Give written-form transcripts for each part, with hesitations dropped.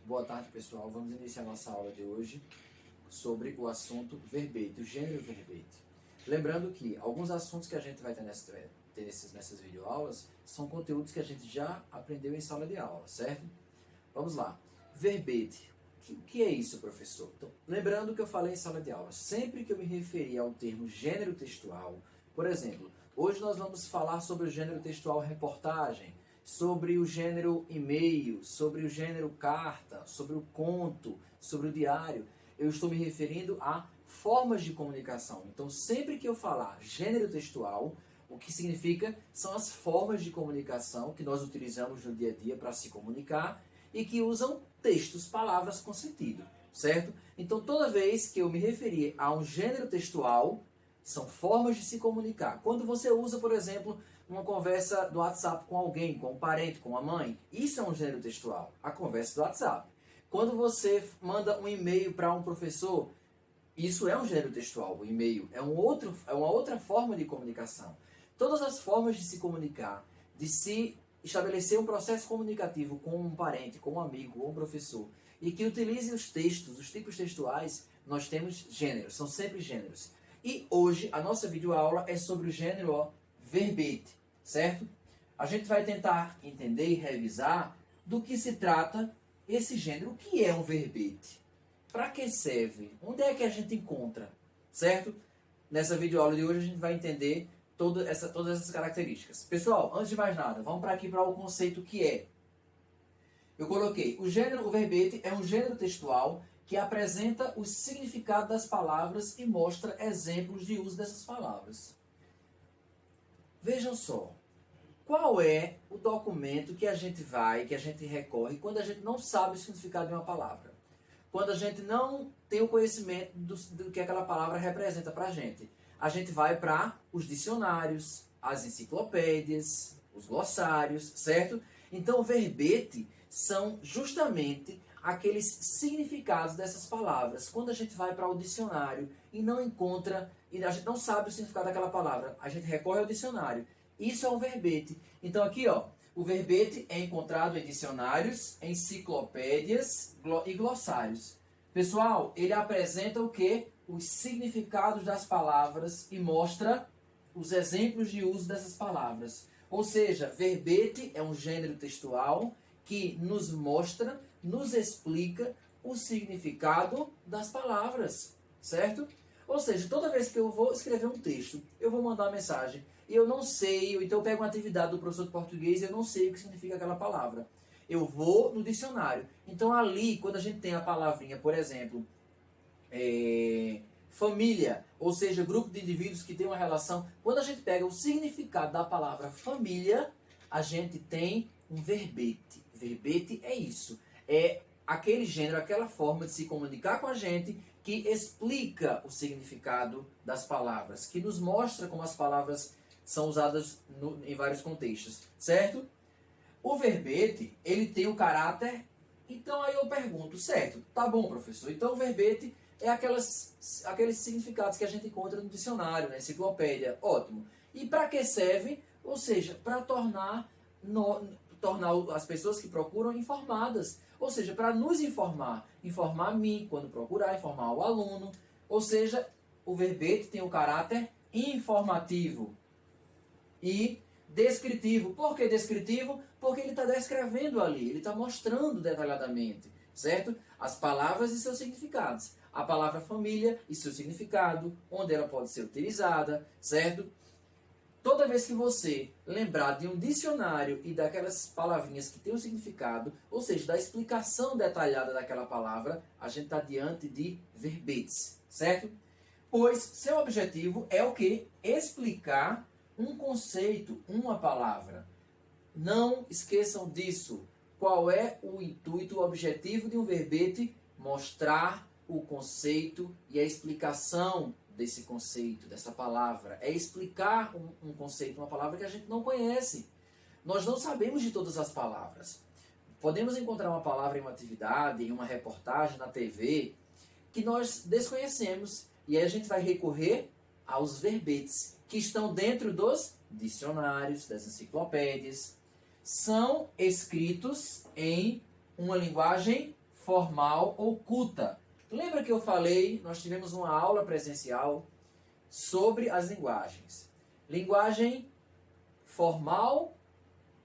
Boa tarde, pessoal. Vamos iniciar nossa aula de hoje sobre o assunto verbete, o gênero verbete. Lembrando que alguns assuntos que a gente vai ter nessas videoaulas são conteúdos que a gente já aprendeu em sala de aula, certo? Vamos lá. Verbete. O que é isso, professor? Então, lembrando que eu falei em sala de aula, sempre que eu me referir ao termo gênero textual, por exemplo, hoje nós vamos falar sobre o gênero textual reportagem, sobre o gênero e-mail, sobre o gênero carta, sobre o conto, sobre o diário. Eu estou me referindo a formas de comunicação. Então, sempre que eu falar gênero textual, o que significa são as formas de comunicação que nós utilizamos no dia a dia para se comunicar e que usam textos, palavras com sentido, certo? Então, toda vez que eu me referir a um gênero textual, são formas de se comunicar. Quando você usa, por exemplo, uma conversa do WhatsApp com alguém, com um parente, com a mãe, isso é um gênero textual, a conversa do WhatsApp. Quando você manda um e-mail para um professor, isso é um gênero textual, o e-mail. É uma outra forma de comunicação. Todas as formas de se comunicar, de se estabelecer um processo comunicativo com um parente, com um amigo, ou um professor, e que utilize os textos, os tipos textuais, nós temos gêneros, são sempre gêneros. E hoje a nossa videoaula é sobre o gênero verbete, certo? A gente vai tentar entender e revisar do que se trata esse gênero. O que é um verbete? Para que serve? Onde é que a gente encontra? Certo? Nessa videoaula de hoje a gente vai entender todas essas características. Pessoal, antes de mais nada, vamos para aqui para o conceito que é. Eu coloquei, o verbete é um gênero textual que apresenta o significado das palavras e mostra exemplos de uso dessas palavras. Vejam só, qual é o documento que a gente recorre quando a gente não sabe o significado de uma palavra? Quando a gente não tem o conhecimento do que aquela palavra representa para a gente vai para os dicionários, as enciclopédias, os glossários, certo? Então, o verbete são justamente aqueles significados dessas palavras. Quando a gente vai para o dicionário e não encontra, e a gente não sabe o significado daquela palavra, a gente recorre ao dicionário. Isso é um verbete. Então aqui, ó, o verbete é encontrado em dicionários, enciclopédias e glossários. Pessoal, ele apresenta o quê? Os significados das palavras e mostra os exemplos de uso dessas palavras. Ou seja, verbete é um gênero textual que nos mostra, nos explica o significado das palavras, certo? Ou seja, toda vez que eu vou escrever um texto, eu vou mandar uma mensagem e eu não sei, ou então eu pego uma atividade do professor de português e eu não sei o que significa aquela palavra. Eu vou no dicionário. Então ali, quando a gente tem a palavrinha, por exemplo, família, ou seja, grupo de indivíduos que tem uma relação, quando a gente pega o significado da palavra família, a gente tem um verbete. Verbete é isso. É aquele gênero, aquela forma de se comunicar com a gente que explica o significado das palavras, que nos mostra como as palavras são usadas em vários contextos, certo? O verbete, ele tem o caráter... Então aí eu pergunto, certo, tá bom, professor, então o verbete é aqueles significados que a gente encontra no dicionário, na enciclopédia, ótimo. E para que serve? Ou seja, para tornar as pessoas que procuram informadas. Ou seja, para nos informar. Informar a mim, quando procurar, informar o aluno. Ou seja, o verbete tem o caráter informativo e descritivo. Por que descritivo? Porque ele está descrevendo ali, ele está mostrando detalhadamente, certo? As palavras e seus significados. A palavra família e seu significado, onde ela pode ser utilizada, certo? Toda vez que você lembrar de um dicionário e daquelas palavrinhas que têm um significado, ou seja, da explicação detalhada daquela palavra, a gente está diante de verbetes, certo? Pois seu objetivo é o quê? Explicar um conceito, uma palavra. Não esqueçam disso. Qual é o intuito, o objetivo de um verbete? Mostrar o conceito e a explicação desse conceito, dessa palavra. É explicar um conceito, uma palavra que a gente não conhece. Nós não sabemos de todas as palavras. Podemos encontrar uma palavra em uma atividade, em uma reportagem, na TV, que nós desconhecemos. E aí a gente vai recorrer aos verbetes, que estão dentro dos dicionários, das enciclopédias. São escritos em uma linguagem formal ou culta. Lembra que eu falei, nós tivemos uma aula presencial sobre as linguagens. Linguagem formal,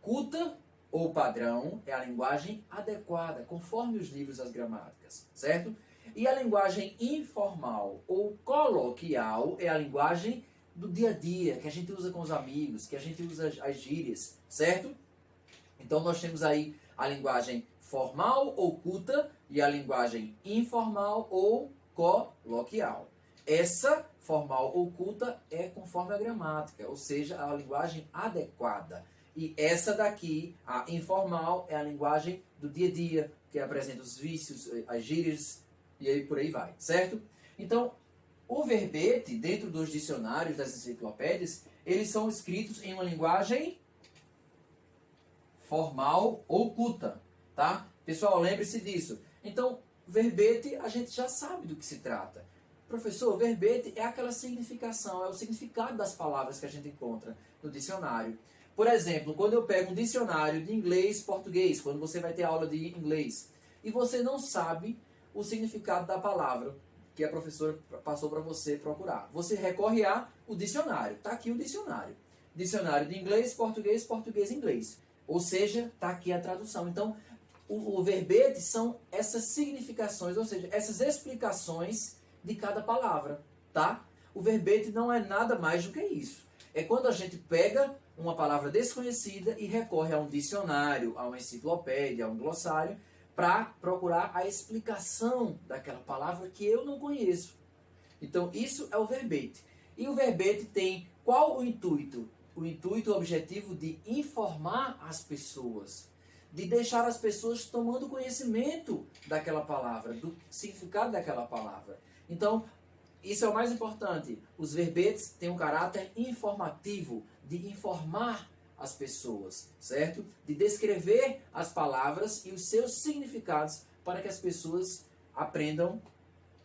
culta ou padrão é a linguagem adequada, conforme os livros das gramáticas, certo? E a linguagem informal ou coloquial é a linguagem do dia a dia, que a gente usa com os amigos, que a gente usa as gírias, certo? Então nós temos aí a linguagem formal ou culta e a linguagem informal ou coloquial. Essa formal ou culta é conforme a gramática, ou seja, a linguagem adequada. E essa daqui, a informal, é a linguagem do dia a dia, que apresenta os vícios, as gírias e aí por aí vai, certo? Então, o verbete, dentro dos dicionários das enciclopédias, eles são escritos em uma linguagem formal ou culta, tá? Pessoal, lembre-se disso. Então, verbete, a gente já sabe do que se trata. Professor, verbete é aquela significação, é o significado das palavras que a gente encontra no dicionário. Por exemplo, quando eu pego um dicionário de inglês, português, quando você vai ter aula de inglês, e você não sabe o significado da palavra que a professora passou para você procurar, você recorre ao dicionário. Está aqui o dicionário. Dicionário de inglês, português, português, inglês. Ou seja, está aqui a tradução. Então, o verbete são essas significações, ou seja, essas explicações de cada palavra, tá? O verbete não é nada mais do que isso. É quando a gente pega uma palavra desconhecida e recorre a um dicionário, a uma enciclopédia, a um glossário, para procurar a explicação daquela palavra que eu não conheço. Então, isso é o verbete. E o verbete tem qual o intuito? O intuito, o objetivo de informar as pessoas, de deixar as pessoas tomando conhecimento daquela palavra, do significado daquela palavra. Então, isso é o mais importante. Os verbetes têm um caráter informativo, de informar as pessoas, certo? De descrever as palavras e os seus significados para que as pessoas aprendam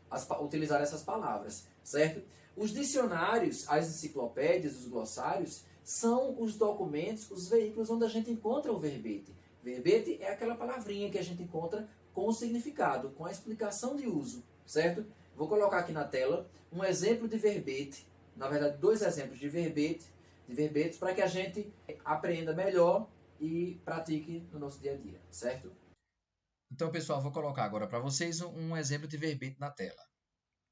a utilizar essas palavras, certo? Os dicionários, as enciclopédias, os glossários, são os documentos, os veículos onde a gente encontra o verbete. Verbete é aquela palavrinha que a gente encontra com o significado, com a explicação de uso, certo? Vou colocar aqui na tela um exemplo de verbete, na verdade, 2 exemplos de verbetes, para que a gente aprenda melhor e pratique no nosso dia a dia, certo? Então, pessoal, vou colocar agora para vocês um exemplo de verbete na tela.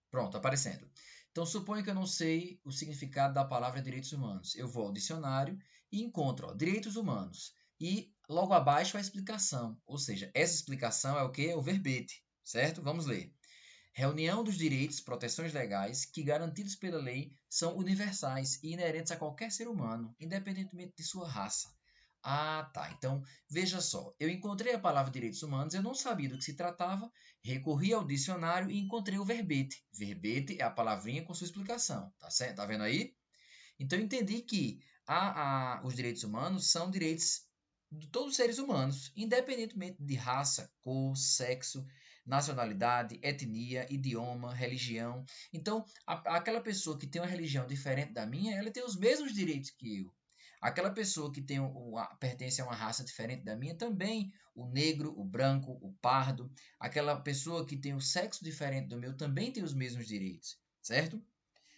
Pronto, aparecendo. Então, suponha que eu não sei o significado da palavra direitos humanos. Eu vou ao dicionário e encontro direitos humanos. E logo abaixo a explicação. Ou seja, essa explicação é o quê? É o verbete, certo? Vamos ler. Reunião dos direitos, proteções legais que, garantidos pela lei, são universais e inerentes a qualquer ser humano, independentemente de sua raça. Ah, tá. Então, veja só. Eu encontrei a palavra direitos humanos, eu não sabia do que se tratava, recorri ao dicionário e encontrei o verbete. Verbete é a palavrinha com sua explicação, tá certo? Tá vendo aí? Então, eu entendi que os direitos humanos são direitos de todos os seres humanos, independentemente de raça, cor, sexo, nacionalidade, etnia, idioma, religião. Então, aquela pessoa que tem uma religião diferente da minha, ela tem os mesmos direitos que eu. Aquela pessoa que pertence a uma raça diferente da minha também, o negro, o branco, o pardo, aquela pessoa que tem o sexo diferente do meu também tem os mesmos direitos, certo?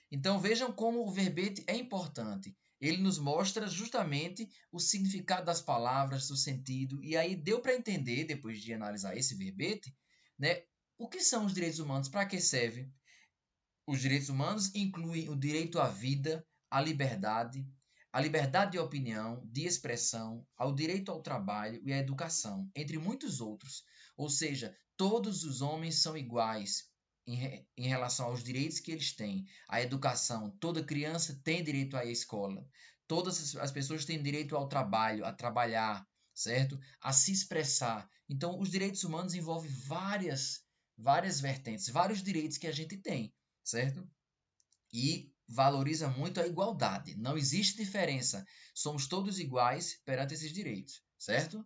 Então vejam como o verbete é importante. Ele nos mostra justamente o significado das palavras, o sentido, e aí deu para entender, depois de analisar esse verbete, né, o que são os direitos humanos, para que serve. Os direitos humanos incluem o direito à vida, à liberdade, a liberdade de opinião, de expressão, ao direito ao trabalho e à educação, entre muitos outros. Ou seja, todos os homens são iguais em relação aos direitos que eles têm. A educação, toda criança tem direito à escola. Todas as pessoas têm direito ao trabalho, a trabalhar, certo? A se expressar. Então, os direitos humanos envolvem várias vertentes, vários direitos que a gente tem, certo? E valoriza muito a igualdade. Não existe diferença. Somos todos iguais perante esses direitos, certo?